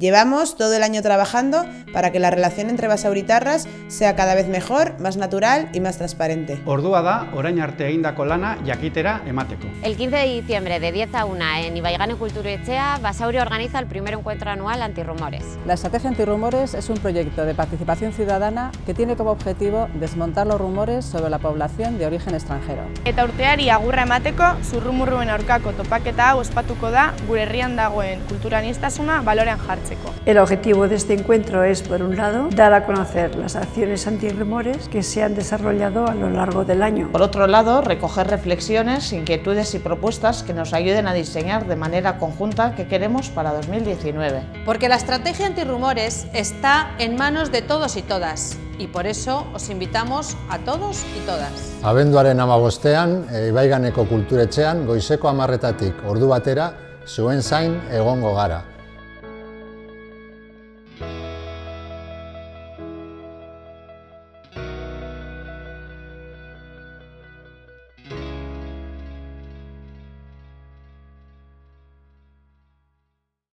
Llevamos todo el año trabajando para que la relación entre basauritarras sea cada vez mejor, más natural y más transparente. Ordua da, orain arte egindako lana jakitera emateko. El 15 de diciembre de 10 a 1 en Ibaigane Kulturetxea, Basauri organiza el primer encuentro anual antirrumores. La estrategia antirrumores es un proyecto de participación ciudadana que tiene como objetivo desmontar los rumores sobre la población de origen extranjero. Eta urteari agurra emateko, zurrumurruen aurkako topaketa hau ospatuko da gure herrian dagoen kulturaniztasuna balorean jartzeko. El objetivo de este encuentro es, por un lado, dar a conocer las acciones antirrumores que se han desarrollado a lo largo del año. Por otro lado, recoger reflexiones, inquietudes y propuestas que nos ayuden a diseñar de manera conjunta qué queremos para 2019. Porque la estrategia antirrumores está en manos de todos y todas. Y por eso os invitamos a todos y todas. Abenduaren 15ean, Ibaiganeko Kulturetxean, goizeko 10:00 ordu batera, zuen zain egongo gara.